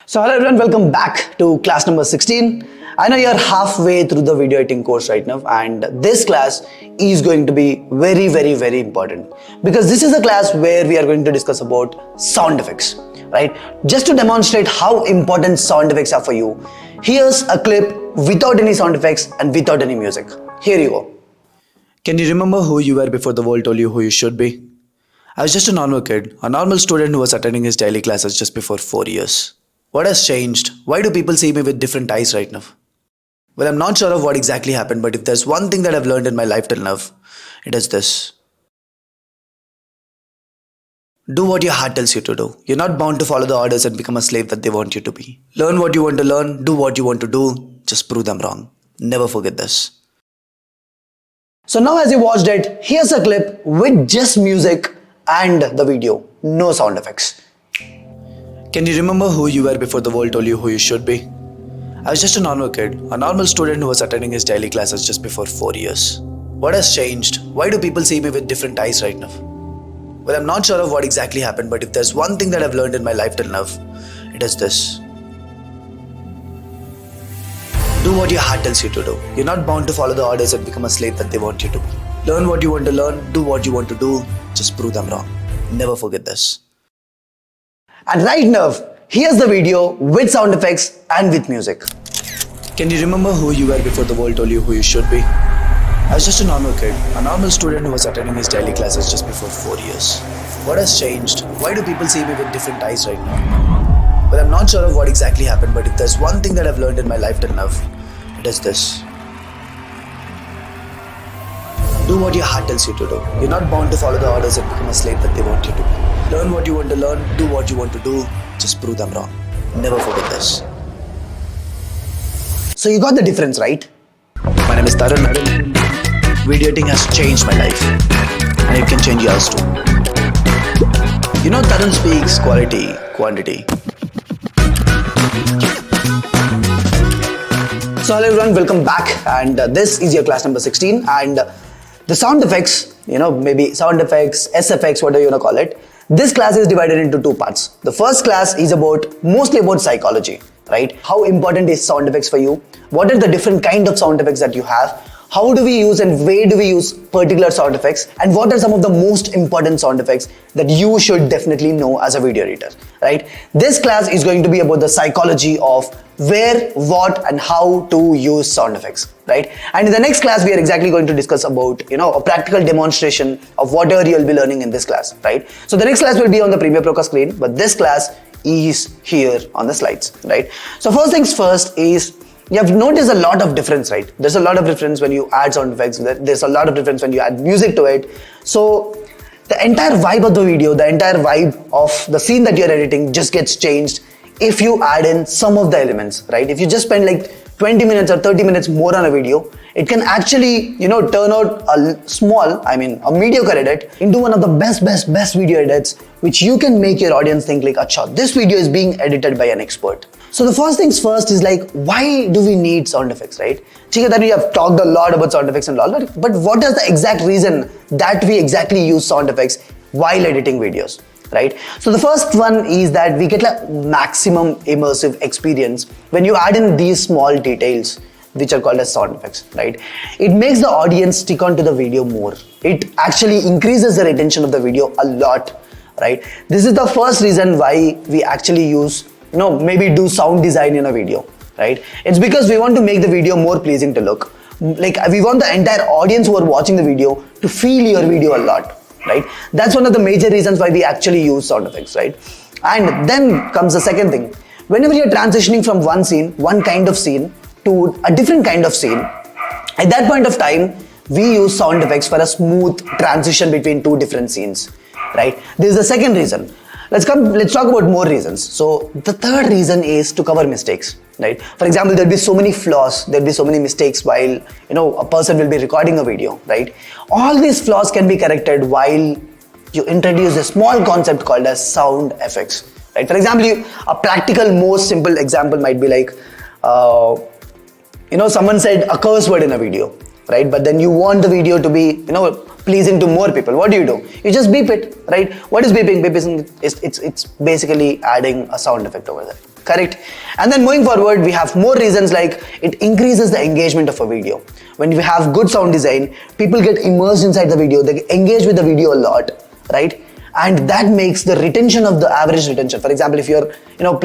So hello everyone, welcome back to class number 16. I know you're halfway through the video editing course right now, and this class is going to be very important because this is a class where we are going to discuss about sound effects, right? Just to demonstrate how important sound effects are for you, here's a clip without any sound effects and without any music. Here you go. Can you remember who you were before the world told you who you should be? I was just a normal kid, a normal student who was attending his daily classes just before 4 years. What has changed? Why do people see me with different eyes right now? Well, I'm not sure of what exactly happened, but if there's one thing that I've learned in my life till now, it is this. Do what your heart tells you to do. You're not bound to follow the orders and become a slave that they want you to be. Learn what you want to learn, do what you want to do, just prove them wrong. Never forget this. So now as you watched it, here's a clip with just music and the video, no sound effects. Can you remember who you were before the world told you who you should be? I was just a normal kid, a normal student who was attending his daily classes just before 4 years. What has changed? Why do people see me with different eyes right now? Well, I'm not sure of what exactly happened, but if there's one thing that I've learned in my life till now, it is this. Do what your heart tells you to do. You're not bound to follow the orders and become a slave that they want you to be. Learn what you want to learn, do what you want to do, just prove them wrong. Never forget this. And right now, here's the video with sound effects and with music. Can you remember who you were before the world told you who you should be? I was just a normal kid, a normal student who was attending his daily classes just before 4 years. What has changed? Why do people see me with different eyes right now? Well, I'm not sure of what exactly happened, but if there's one thing that I've learned in my life till now, it is this. Do what your heart tells you to do. You're not bound to follow the orders and become a slave that they want you to be. Learn what you want to learn, do what you want to do, just prove them wrong. Never forget this. So you got the difference, right? My name is Tarun. Video editing has changed my life, and it can change yours too. You know, Tarun speaks quality, quantity. So hello everyone, welcome back, and this is your class number 16, and the sound effects, maybe sound effects, SFX, whatever you want to call it. This class is divided into two parts. The first class is mostly about psychology, right? How important is sound effects for you? What are the different kind of sound effects that you have? How do we use and where do we use particular sound effects? And what are some of the most important sound effects that you should definitely know as a video editor, right? This class is going to be about the psychology of where, what, and how to use sound effects, right? And in the next class, we are exactly going to discuss about, a practical demonstration of whatever you'll be learning in this class, right? So the next class will be on the Premiere Pro Ka screen, but this class is here on the slides, right? So first things first is, you have noticed a lot of difference, right? There's a lot of difference when you add sound effects. There's a lot of difference when you add music to it. So the entire vibe of the video, the entire vibe of the scene that you're editing just gets changed if you add in some of the elements, right? If you just spend like 20 minutes or 30 minutes more on a video, it can actually, turn out a mediocre edit into one of the best video edits, which you can make your audience think like, acha, this video is being edited by an expert. So the first things first is like, why do we need sound effects, right? That we have talked a lot about sound effects and all that, but what is the exact reason that we exactly use sound effects while editing videos, right? So the first one is that we get a maximum immersive experience when you add in these small details, which are called as sound effects, right? It makes the audience stick on to the video more. It actually increases the retention of the video a lot, right? This is the first reason why we actually use, maybe do sound design in a video, right? It's because we want to make the video more pleasing to look. Like we want the entire audience who are watching the video to feel your video a lot, right? That's one of the major reasons why we actually use sound effects, right? And then comes the second thing. Whenever you're transitioning from one kind of scene to a different kind of scene, at that point of time, we use sound effects for a smooth transition between two different scenes, right? This is the second reason. Let's talk about more reasons. So the third reason is to cover mistakes, right? For example, there'll be so many flaws, there'll be so many mistakes while, a person will be recording a video, right? All these flaws can be corrected while you introduce a small concept called as sound effects, right? For example, a practical, most simple example might be like, someone said a curse word in a video, right? But then you want the video to be, pleasing to more people. What do? You just beep it, right? What is beeping? Beeping is it's basically adding a sound effect over there. correct? And then moving forward, we have more reasons like it increases the engagement of a video. When we have good sound design, people get immersed inside the video, they engage with the video a lot, right? And that makes the retention of the average retention. For example, if you're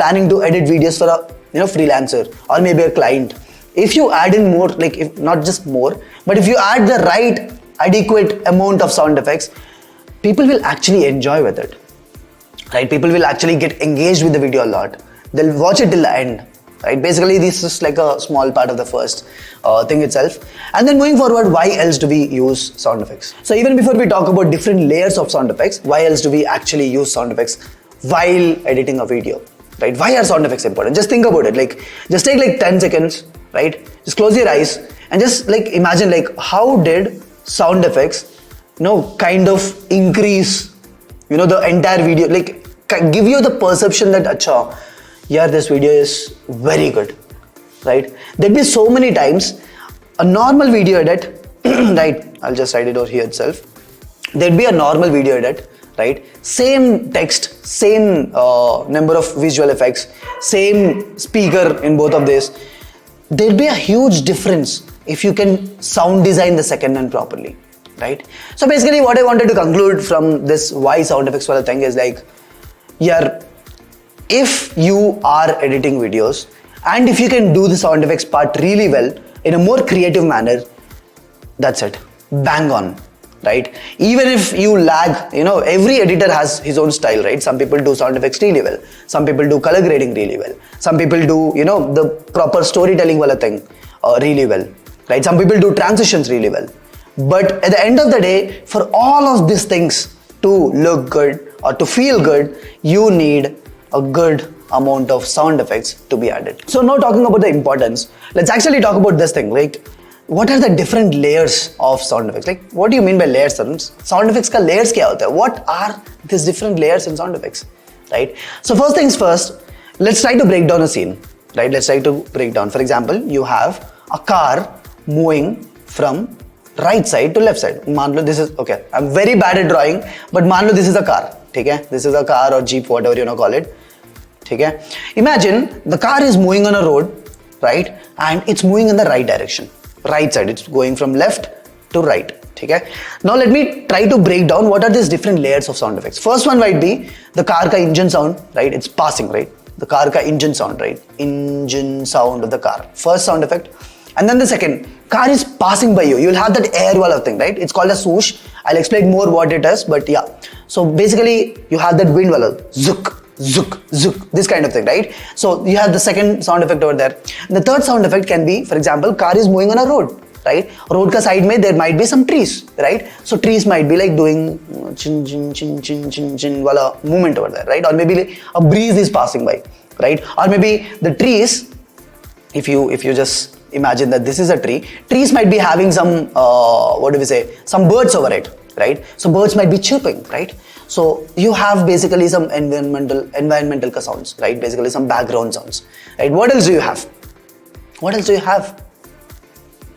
planning to edit videos for a freelancer or maybe a client, if you add in more, like if not just more, but if you add the right adequate amount of sound effects, people will actually enjoy with it, right? People will actually get engaged with the video a lot. They'll watch it till the end, right? Basically, this is like a small part of the first thing itself. And then moving forward, why else do we use sound effects? So even before we talk about different layers of sound effects, why else do we actually use sound effects while editing a video, right? Why are sound effects important? Just think about it. Like, just take like 10 seconds, right? Just close your eyes and just like imagine like how did sound effects, kind of increase, the entire video, like give you the perception that, acha, yeah, this video is very good, right? There'd be so many times a normal video edit, right? I'll just write it over here itself. There'd be a normal video edit, right? Same text, same number of visual effects, same speaker in both of this. There'll be a huge difference if you can sound design the second one properly, right? So basically what I wanted to conclude from this why sound effects for a thing is like, yeah, if you are editing videos and if you can do the sound effects part really well in a more creative manner, that's it, bang on, right? Even if you lag, every editor has his own style, right? Some people do sound effects really well, some people do color grading really well, some people do the proper storytelling wala thing really well, right? Some people do transitions really well. But at the end of the day, for all of these things to look good or to feel good, you need a good amount of sound effects to be added. So now talking about the importance, let's actually talk about this thing. Like, what are the different layers of sound effects? Like, what do you mean by layers? Sound effects ka layers kya hota hai? What are these different layers in sound effects, right? So first things first, let's try to break down a scene, right? Let's try to break down. For example, you have a car moving from right side to left side. मान लो this is, okay, I'm very bad at drawing, but मान लो this is a car, ठीक है? This is a car or jeep, whatever you want to call it, ठीक है? Imagine the car is moving on a road, right? And it's moving in the right direction, right side. It's going from left to right, ठीक है? Now let me try to break down what are these different layers of sound effects. First one might be the car ka engine sound, right? It's passing, right? The car ka engine sound, right? Engine sound of the car. First sound effect. And then the second, car is passing by you. You'll have that air wala thing, right? It's called a swoosh. I'll explain more what it is, but yeah. So basically, you have that wind wala, zook, zook, zook, this kind of thing, right? So you have the second sound effect over there. The third sound effect can be, for example, car is moving on a road, right? Road ka side mein there might be some trees, right? So trees might be like doing chin chin chin chin chin chin wala movement over there, right? Or maybe like a breeze is passing by, right? Or maybe the trees, if you just imagine that this is a tree, trees might be having some some birds over it, right? So birds might be chirping, right? So you have basically some environmental sounds, right? Basically some background sounds, right? What else do you have? What else do you have?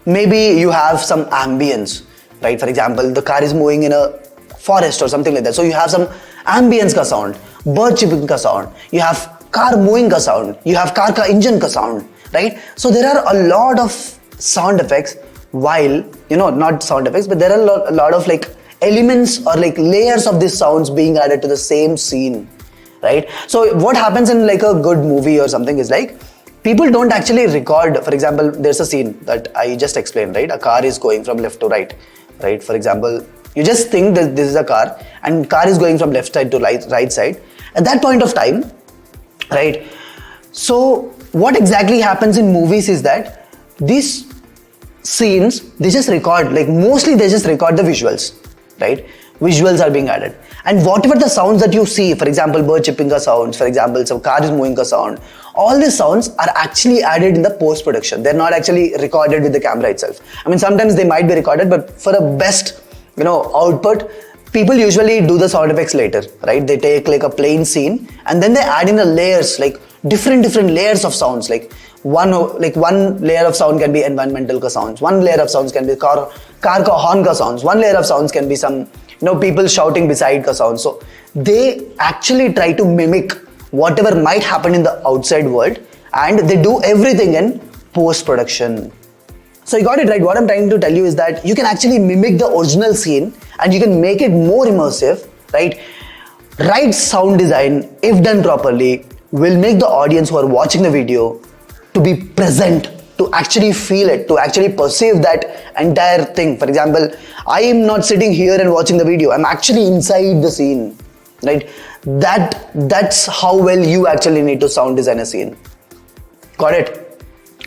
Maybe you have some ambience, right? For example, the car is moving in a forest or something like that, so you have some ambience ka sound, bird chirping ka sound, you have car moving ka sound, you have car ka engine ka sound, right? So there are a lot of sound effects while, not sound effects, but there are a lot of like elements or like layers of these sounds being added to the same scene, right? So what happens in like a good movie or something is like, people don't actually record. For example, there's a scene that I just explained, right? A car is going from left to right, right? For example, you just think that this is a car and car is going from left side to right side. At that point of time, right? So what exactly happens in movies is that these scenes, they just record, like mostly they just record the visuals, right? Visuals are being added. And whatever the sounds that you see, for example, bird chirping ka sounds, for example, some car is moving ka sound, all these sounds are actually added in the post-production. They're not actually recorded with the camera itself. I mean, sometimes they might be recorded, but for a best, output, people usually do the sound effects later, right? They take like a plain scene and then they add in the layers, like different layers of sounds. Like one layer of sound can be environmental ka sounds, one layer of sounds can be car ka horn ka sounds, one layer of sounds can be some people shouting beside ka sounds. So they actually try to mimic whatever might happen in the outside world, and they do everything in post-production. So you got it right. What I'm trying to tell you is that you can actually mimic the original scene and you can make it more immersive, right? Right sound design, if done properly, will make the audience who are watching the video to be present, to actually feel it, to actually perceive that entire thing. For example, I am not sitting here and watching the video. I'm actually inside the scene, right? That's how well you actually need to sound design a scene. Got it?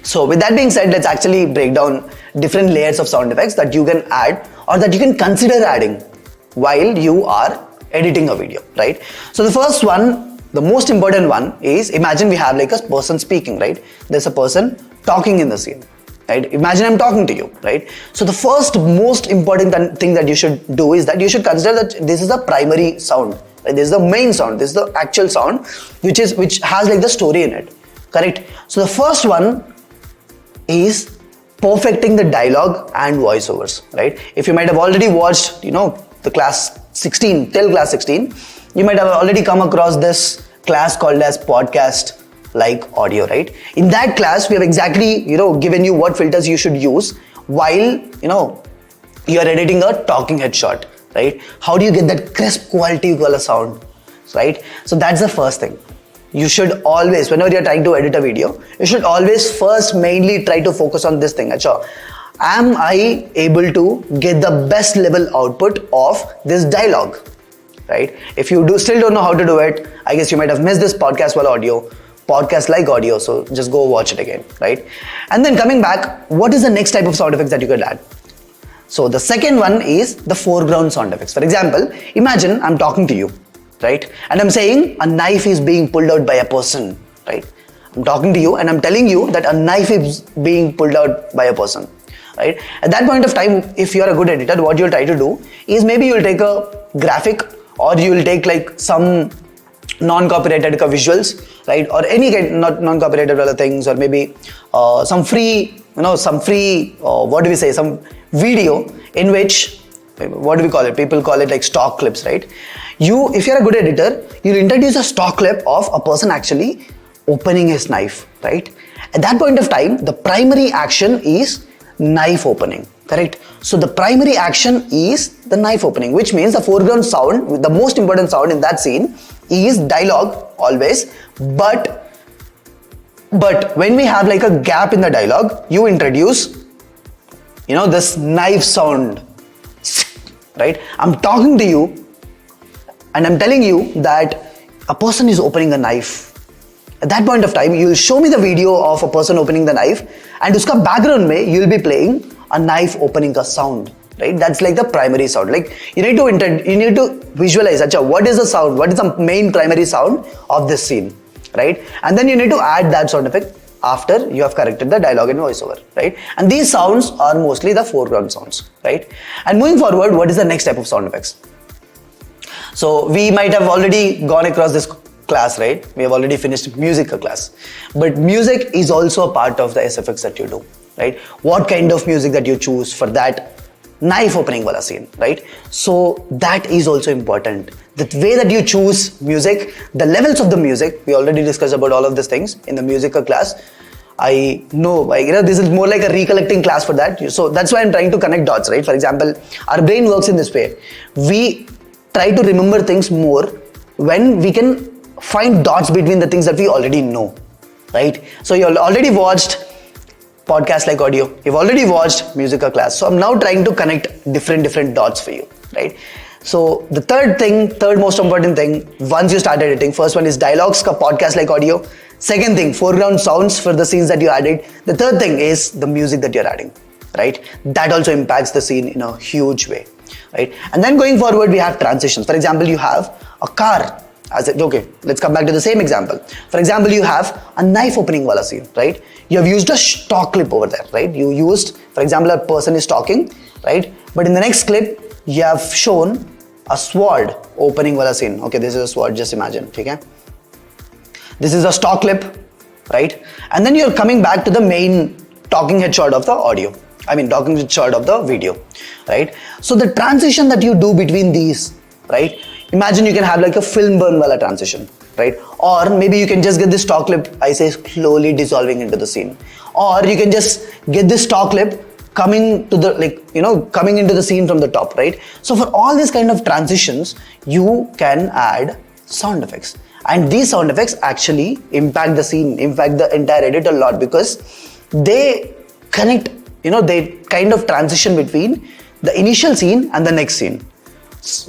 So with that being said, let's actually break down different layers of sound effects that you can add or that you can consider adding while you are editing a video, right? So the first one, the most important one is, imagine we have like a person speaking, right? There's a person talking in the scene, right? Imagine I'm talking to you, right? So the first most important thing that you should do is that you should consider that this is the primary sound, right? This is the main sound, this is the actual sound which has like the story in it, correct? So the first one is perfecting the dialogue and voiceovers, right? If you might have already watched, the class 16, till class 16, you might have already come across this class called as podcast like audio, right? In that class, we have exactly, given you what filters you should use while, you are editing a talking head shot, right? How do you get that crisp quality color sound, right? So that's the first thing. You should always, whenever you're trying to edit a video, you should always first mainly try to focus on this thing. Achha, am I able to get the best level output of this dialogue, right? If you still don't know how to do it, I guess you might have missed this podcast like audio, so just go watch it again, right? And then coming back, what is the next type of sound effects that you could add? So the second one is the foreground sound effects. For example, imagine I'm talking to you, right? And I'm saying a knife is being pulled out by a person, right? I'm talking to you and I'm telling you that a knife is being pulled out by a person, right? At that point of time, if you're a good editor, what you'll try to do is maybe you'll take a graphic or you'll take like some non-copyrighted visuals, right? Or any kind, not non-copyrighted other things, or maybe some free, some video in which, what do we call it? People call it like stock clips, right? If you're a good editor, you'll introduce a stock clip of a person actually opening his knife, right? At that point of time, the primary action is knife opening, correct? So the primary action is the knife opening, which means the foreground sound, the most important sound in that scene is dialogue always, but when we have like a gap in the dialogue, you introduce, this knife sound, right? I'm talking to you and I'm telling you that a person is opening a knife. At that point of time, you'll show me the video of a person opening the knife, and uska background mein you'll be playing a knife opening a sound, right? That's like the primary sound. Like you need to visualize, what is the sound? What is the main primary sound of this scene, right? And then you need to add that sound effect after you have corrected the dialogue and voiceover, right? And these sounds are mostly the foreground sounds, right? And moving forward, what is the next type of sound effects? So we might have already gone across this class, right? We have already finished music class, but music is also a part of the SFX that you do, right? What kind of music that you choose for that knife opening wala scene, right? So that is also important. The way that you choose music, the levels of the music, we already discussed about all of these things in the music class. I know, this is more like a recollecting class for that. So that's why I'm trying to connect dots, right? For example, our brain works in this way. We try to remember things more when we can find dots between the things that we already know, right? So you already watched podcast like audio, you've already watched musical class, so I'm now trying to connect different dots for you, right? So the third most important thing, once you start editing, first one is dialogues ka podcast like audio, second thing, foreground sounds for the scenes that you added, the third thing is the music that you're adding, right? That also impacts the scene in a huge way, right? And then going forward, we have transitions. For example, you have a car. Okay, let's come back to the same example. For example, you have a knife opening wala scene, right? You have used a stock clip over there, right? You used, for example, a person is talking, right? But in the next clip, you have shown a sword opening wala scene. Okay, this is a sword, just imagine, okay? This is a stock clip, right? And then you're coming back to the main talking head shot of the audio. Talking head shot of the video, right? So the transition that you do between these, right? Imagine you can have like a film burn wala transition, right? Or maybe you can just get this stock clip, I say, slowly dissolving into the scene. Or you can just get this stock clip coming to the, like, you know, coming into the scene from the top, right? So for all these kind of transitions, you can add sound effects. And these sound effects actually impact the scene, impact the entire edit a lot, because they connect, you know, they kind of transition between the initial scene and the next scene.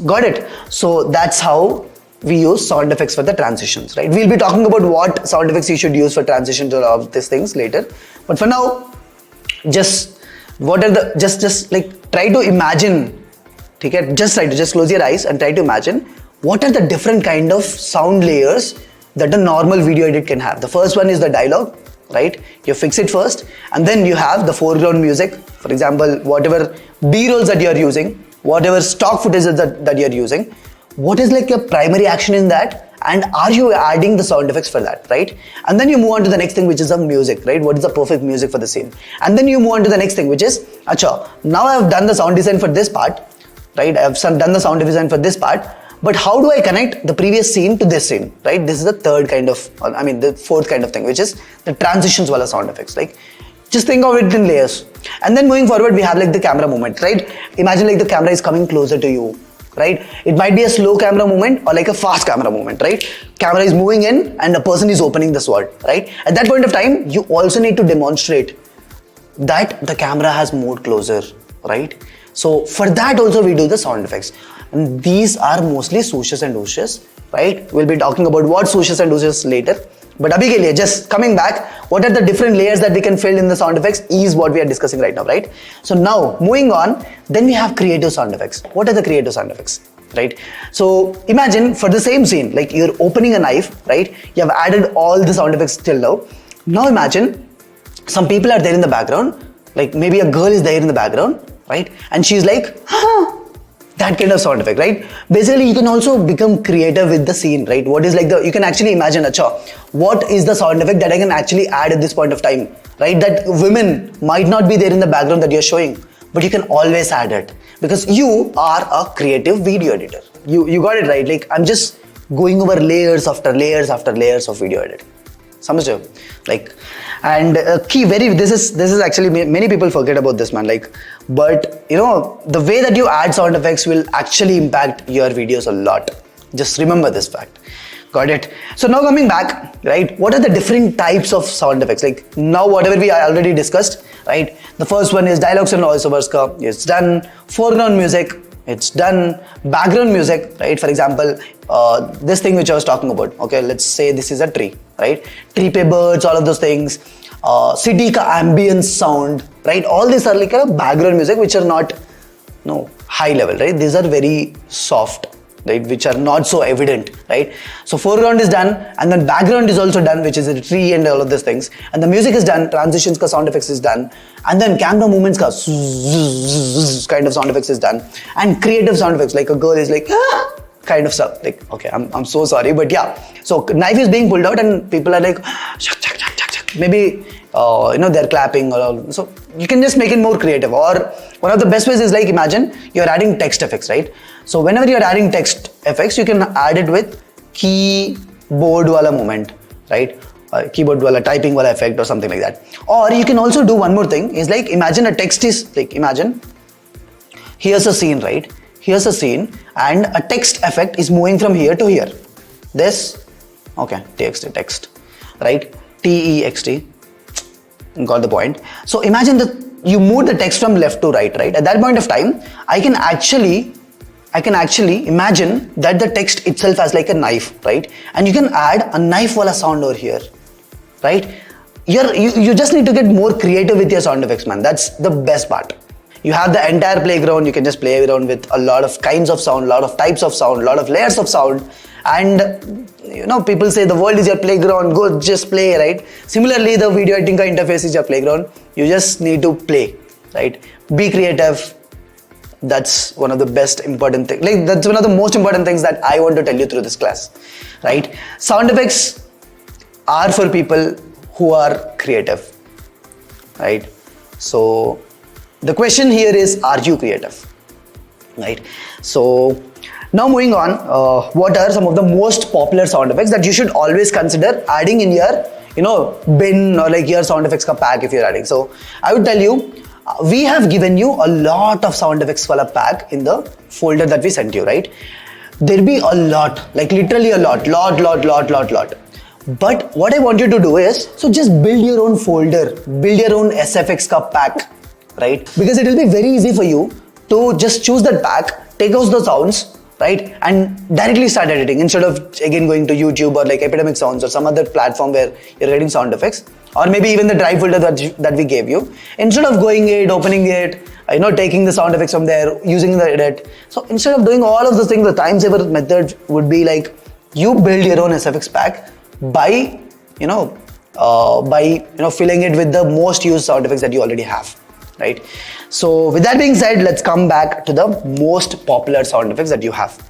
Got it? So that's how we use sound effects for the transitions, right? We'll be talking about what sound effects you should use for transitions or all these things later. But for now, just like try to imagine, okay? Just close your eyes and try to imagine what are the different kind of sound layers that a normal video edit can have. The first one is the dialogue, right? You fix it first, and then you have the foreground music. For example, whatever B-rolls that you're using, whatever stock footage that you're using, what is like your primary action in that, and are you adding the sound effects for that, right? And then you move on to the next thing, which is the music, right? What is the perfect music for the scene? And then you move on to the next thing, which is, acha, now I have done the sound design for this part, right? I have done the sound design for this part, but how do I connect the previous scene to this scene, right? This is the third kind of, the fourth kind of thing, which is the transitions wala sound effects. Like, just think of it in layers. And then moving forward, we have like the camera movement, right? Imagine like the camera is coming closer to you, right? It might be a slow camera movement or like a fast camera movement, right? Camera is moving in and the person is opening the sword, right? At that point of time, you also need to demonstrate that the camera has moved closer, right? So for that also we do the sound effects. And these are mostly swooshes and whooshes, right? We'll be talking about what swooshes and whooshes later. But abhi ke liye, just coming back, what are the different layers that we can fill in the sound effects is what we are discussing right now, right? So now, moving on, then we have creative sound effects. What are the creative sound effects, right? So imagine for the same scene, like you're opening a knife, right? You have added all the sound effects till now. Now imagine some people are there in the background, like maybe a girl is there in the background, right? And she's like, ah, that kind of sound effect, right? Basically, you can also become creative with the scene, right? What is like you can actually imagine, acha, what is the sound effect that I can actually add at this point of time, right? That women might not be there in the background that you're showing, but you can always add it because you are a creative video editor. You got it right. Like I'm just going over layers after layers after layers of video editing. Samajh? Like, and this is actually many people forget about this, man. Like, but you know, the way that you add sound effects will actually impact your videos a lot. Just remember this fact. Got it? So now coming back, right? What are the different types of sound effects? Like now, whatever we already discussed, right? The first one is dialogues and voiceovers. It's done. Foreground music. It's done. Background music, right? For example, this thing which I was talking about. Okay, let's say this is a tree, right? Tree pe birds, all of those things. City ka ambience sound, right? All these are like a background music which are not high level, right? These are very soft, right? Which are not so evident, right? So foreground is done, and then background is also done, which is a tree and all of these things. And the music is done, transitions ka sound effects is done, and then camera movements ka kind of sound effects is done, and creative sound effects like a girl is like kind of stuff. Like, okay, I'm so sorry, but yeah. So knife is being pulled out, and people are like maybe they're clapping or all. So you can just make it more creative. Or one of the best ways is like imagine you're adding text effects, right? So whenever you're adding text effects, you can add it with keyboard wala moment, right? Keyboard wala typing wala effect or something like that. Or you can also do one more thing is like imagine a text is like imagine here's a scene, right? Here's a scene and a text effect is moving from here to here. This, okay, text, right? T-E-X-T, got the point. So imagine that you move the text from left to right, right? At that point of time, I can actually imagine that the text itself has like a knife, right? And you can add a knife wala sound over here, right? You just need to get more creative with your sound effects, man. That's the best part. You have the entire playground. You can just play around with a lot of kinds of sound, a lot of types of sound, a lot of layers of sound. And people say the world is your playground, go just play, right? Similarly, the video editing interface is your playground. You just need to play, right? Be creative. That's one of the best important things. Like that's one of the most important things that I want to tell you through this class, right? Sound effects are for people who are creative, right? So the question here is, are you creative, right? So Now moving on, what are some of the most popular sound effects that you should always consider adding in your, bin or like your sound effects ka pack if you're adding. So I would tell you, we have given you a lot of sound effects wala pack in the folder that we sent you, right? There'll be a lot, like literally a lot. But what I want you to do is, so just build your own folder, build your own SFX ka pack, right? Because it will be very easy for you to just choose that pack, take out the sounds, right? And directly start editing instead of again going to YouTube or like Epidemic Sounds or some other platform where you're getting sound effects, or maybe even the drive folder that we gave you. Instead of going it, opening it, taking the sound effects from there, using the edit. So instead of doing all of those things, the time saver method would be like you build your own SFX pack by filling it with the most used sound effects that you already have, right? So with that being said, let's come back to the most popular sound effects that you have,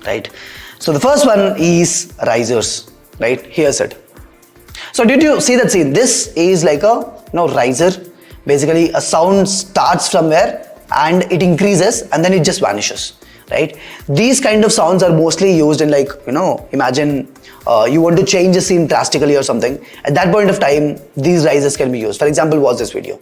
right? So the first one is risers, right? Here's it. So did you see that scene? This is like a riser. Basically a sound starts from where and it increases and then it just vanishes, right? These kind of sounds are mostly used in like, imagine you want to change a scene drastically or something. At that point of time, these risers can be used. For example, watch this video.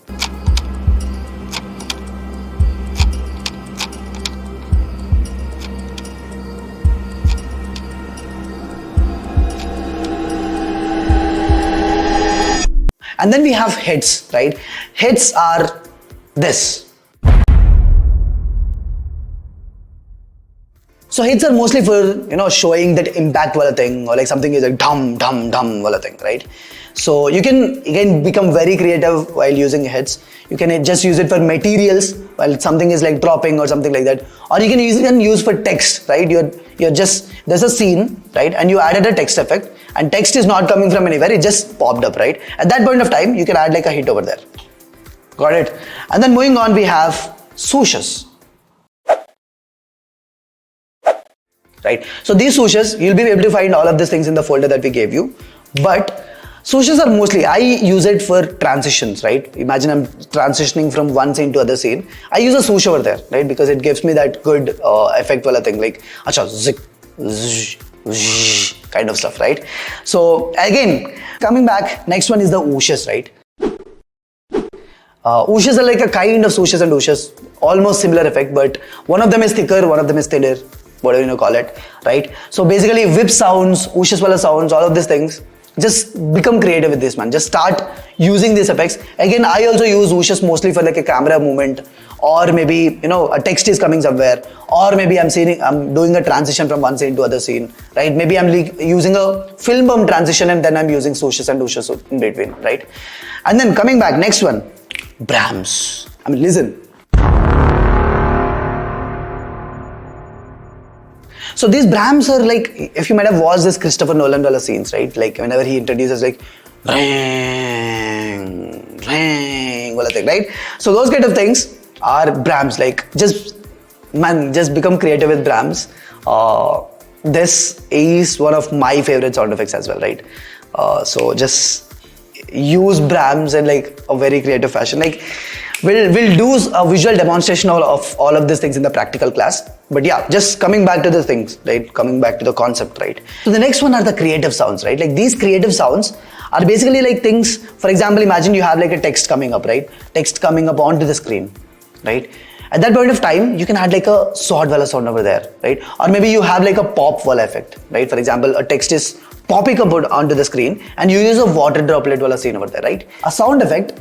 And then we have hits, right? Hits are this. So hits are mostly for, showing that impact wala thing, or like something is like dum wala thing, right? So you can again become very creative while using hits. You can just use it for materials while something is like dropping or something like that. Or you can even use for text, right? You're just, there's a scene, right? And you added a text effect and text is not coming from anywhere, it just popped up, right? At that point of time, you can add like a hit over there. Got it? And then moving on, we have swooshes. Right? So these swooshes, you'll be able to find all of these things in the folder that we gave you. But swooshes are mostly, I use it for transitions, right? Imagine I'm transitioning from one scene to other scene. I use a swoosh over there, right? Because it gives me that good effect wala thing, like acha, zik, zzz, zzz, kind of stuff, right? So again, coming back, next one is the whooshes, right? Whooshes are like a kind of swooshes and whooshes, almost similar effect, but one of them is thicker, one of them is thinner, whatever you call it, right? So basically whip sounds, whooshes wala sounds, all of these things, just become creative with this, man. Just start using these effects. Again, I also use whooshes mostly for like a camera movement, or maybe, a text is coming somewhere, or maybe I'm doing a transition from one scene to other scene, right? Maybe I'm using a film bump transition and then I'm using swooshes and whooshes in between, right? And then coming back, next one, Brahms. I mean, listen. So these Brahms are like, if you might have watched this Christopher Nolan wala scenes, right? Like whenever he introduces like, ring, wala thing, right? So those kind of things are Brahms. Like just become creative with Brahms. This is one of my favorite sound effects as well, right? So just use Brahms in like a very creative fashion. Like we'll do a visual demonstration of all of these things in the practical class. But yeah, just coming back to the things, right? Coming back to the concept, right? So the next one are the creative sounds, right? Like these creative sounds are basically like things, for example, imagine you have like a text coming up, right? Text coming up onto the screen, right? At that point of time, you can add like a sword wala sound over there, right? Or maybe you have like a pop wala effect, right? For example, a text is popping up onto the screen and you use a water droplet wala scene over there, right? A sound effect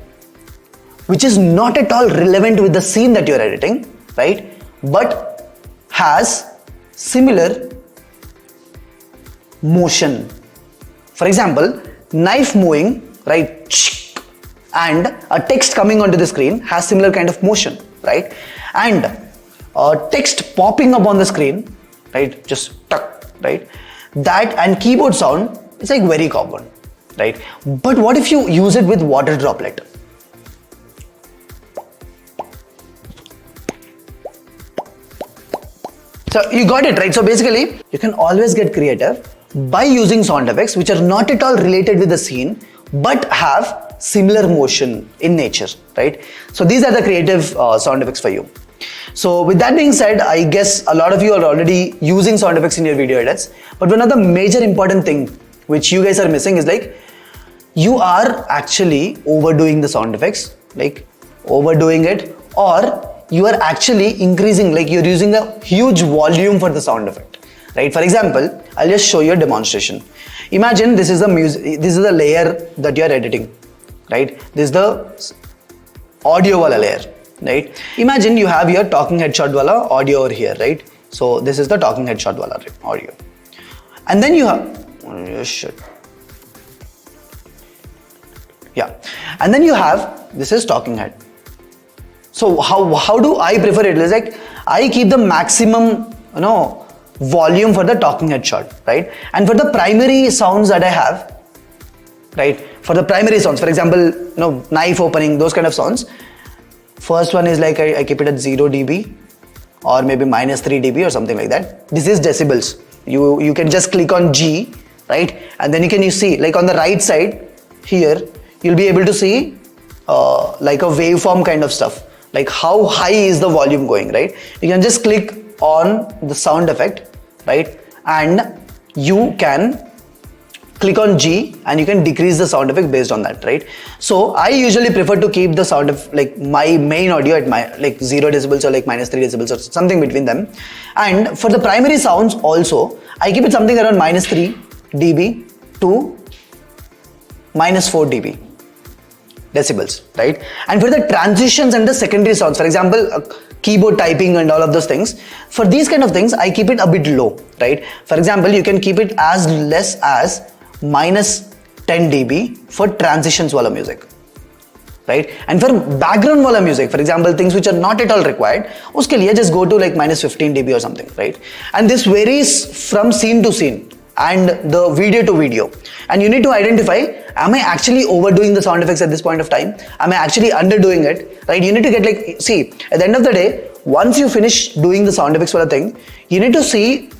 which is not at all relevant with the scene that you're editing, right? But has similar motion. For example, knife moving, right? And a text coming onto the screen has similar kind of motion, right? And text popping up on the screen, right? Just tuck, right? That and keyboard sound is like very common, right? But what if you use it with water droplet? So you got it, right? So basically, you can always get creative by using sound effects which are not at all related with the scene but have similar motion in nature, right? So these are the creative sound effects for you. So with that being said, I guess a lot of you are already using sound effects in your video edits. But one of the major important thing which you guys are missing is like, you are actually overdoing the sound effects, like overdoing it, or you are actually increasing, like you're using a huge volume for the sound effect, right? For example, I'll just show you a demonstration. Imagine this is the music, this is the layer that you are editing, right? This is the audio wala layer, right? Imagine you have your talking headshot wala audio over here, right? So this is the talking headshot wala audio. And then you have, oh shit. Yeah. And then you have, this is talking head. So how do I prefer it? It's like, I keep the maximum, volume for the talking head shot, right? And for the primary sounds that I have, right? For the primary sounds, for example, knife opening, those kind of sounds. First one is like, I keep it at 0 dB or maybe minus 3 dB or something like that. This is decibels. You can just click on G, right? And then you see, like on the right side here, you'll be able to see like a waveform kind of stuff. Like how high is the volume going, right? You can just click on the sound effect, right? And you can click on G and you can decrease the sound effect based on that, right? So I usually prefer to keep the sound of like my main audio at my like 0 decibels or like minus 3 decibels or something between them. And for the primary sounds also, I keep it something around minus 3 dB to minus 4 dB decibels, right? And for the transitions and the secondary sounds, for example, keyboard typing and all of those things, for these kind of things, I keep it a bit low, right? For example, you can keep it as less as minus 10 dB for transitions wala music, right? And for background wala music, for example, things which are not at all required, uske liye just go to like minus 15 dB or something, right? And this varies from scene to scene and the video to video. And you need to identify, am I actually overdoing the sound effects at this point of time? Am I actually underdoing it, right? You need to get like, see, at the end of the day, once you finish doing the sound effects for a thing, you need to see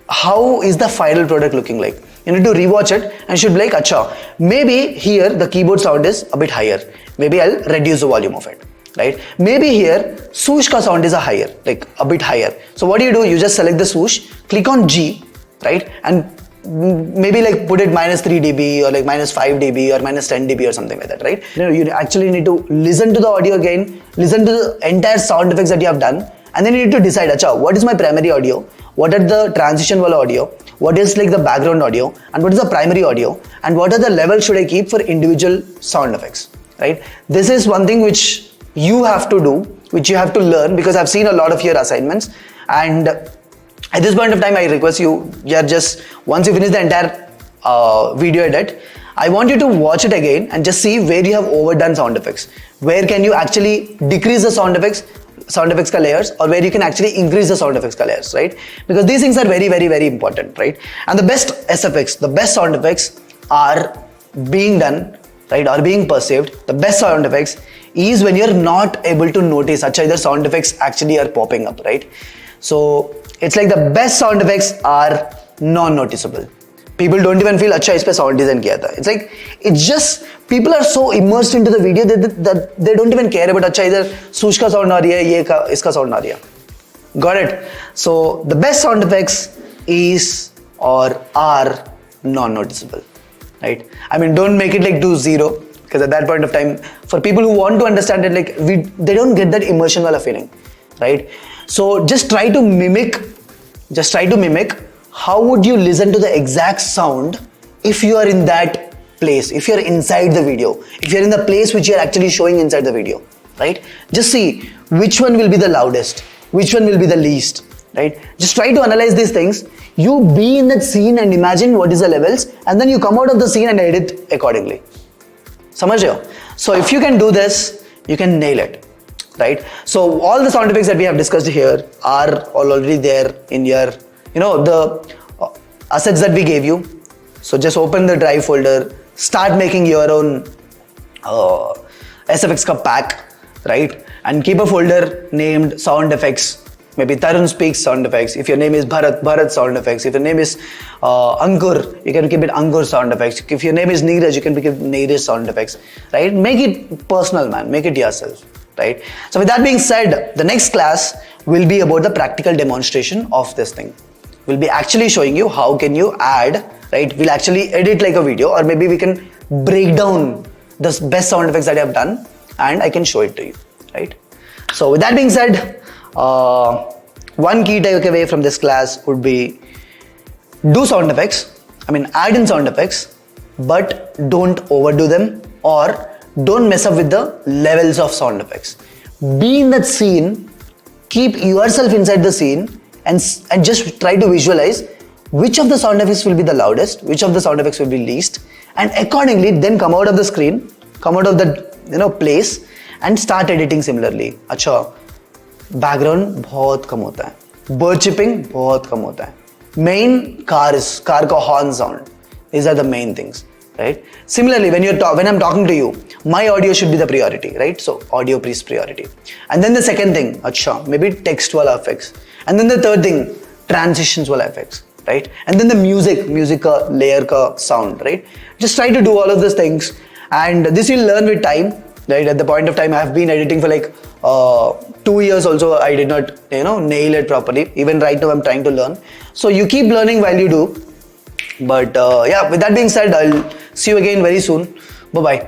how is the final product looking like. You need to rewatch it and should be like, acha, maybe here the keyboard sound is a bit higher. Maybe I'll reduce the volume of it, right? Maybe here swoosh ka sound is a higher, like a bit higher. So what do? You just select the swoosh, click on G, right? And maybe like put it minus 3 dB or like minus 5 dB or minus 10 dB or something like that, right? You actually need to listen to the audio again, listen to the entire sound effects that you have done, and then you need to decide, acha, what is my primary audio? What are the transition wala audio? What is like the background audio? And what is the primary audio? And what are the levels should I keep for individual sound effects, right? This is one thing which you have to do, which you have to learn, because I've seen a lot of your assignments. And at this point of time, I request you, once you finish the entire video edit, I want you to watch it again and just see where you have overdone sound effects. Where can you actually decrease the sound effects ka layers, or where you can actually increase the sound effects ka layers, right? Because these things are very, very, very important, right? And the best SFX, the best sound effects are being done, right, or being perceived. The best sound effects is when you're not able to notice such either sound effects actually are popping up, right? So it's like the best sound effects are non-noticeable. People don't even feel, acha, ispe sound design kiya tha. It's like, it's just, people are so immersed into the video that they don't even care about, acha, either swoosh ka sound aa rahi hai, iska sound aa rahi hai. Got it? So the best sound effects is or are non-noticeable, right? I mean, don't make it like do 0, because at that point of time, for people who want to understand it, like they don't get that immersion wala feeling, right? So just try to mimic how would you listen to the exact sound if you are in that place, if you're inside the video, if you're in the place which you're actually showing inside the video, right? Just see which one will be the loudest, which one will be the least, right? Just try to analyze these things. You be in that scene and imagine what is the levels, and then you come out of the scene and edit accordingly. Samajh rahe ho? So if you can do this, you can nail it, right? So all the sound effects that we have discussed here are already there in your, the assets that we gave you. So just open the drive folder, start making your own SFX ka pack, right? And keep a folder named sound effects. Maybe Tarun speaks sound effects. If your name is Bharat sound effects. If your name is Ankur, you can keep it Ankur sound effects. If your name is Neeraj, you can keep Neeraj sound effects, right? Make it personal, man. Make it yourself, right? So with that being said, the next class will be about the practical demonstration of this thing. We'll be actually showing you how can you add, right? We'll actually edit like a video, or maybe we can break down the best sound effects that I have done and I can show it to you, right? So with that being said, one key takeaway from this class would be do sound effects, add in sound effects, but don't overdo them or don't mess up with the levels of sound effects. Be in that scene, keep yourself inside the scene and just try to visualize which of the sound effects will be the loudest, which of the sound effects will be least, and accordingly then come out of the screen, come out of the place and start editing similarly. अच्छा, background बहुत कम होता है, bird chirping बहुत कम होता है, main car का horn sound, these are the main things, right? Similarly, when I'm talking to you, my audio should be the priority, right? So audio is priority, and then the second thing, अच्छा, maybe text wala effects, and then the third thing, transitions wala effects, right? And then the music ka layer ka sound, right? Just try to do all of these things, and this you'll learn with time, right? At the point of time, I have been editing for like 2 years also. I did not nail it properly. Even right now I'm trying to learn, so you keep learning while you do. But yeah, with that being said, I'll see you again very soon. Bye bye.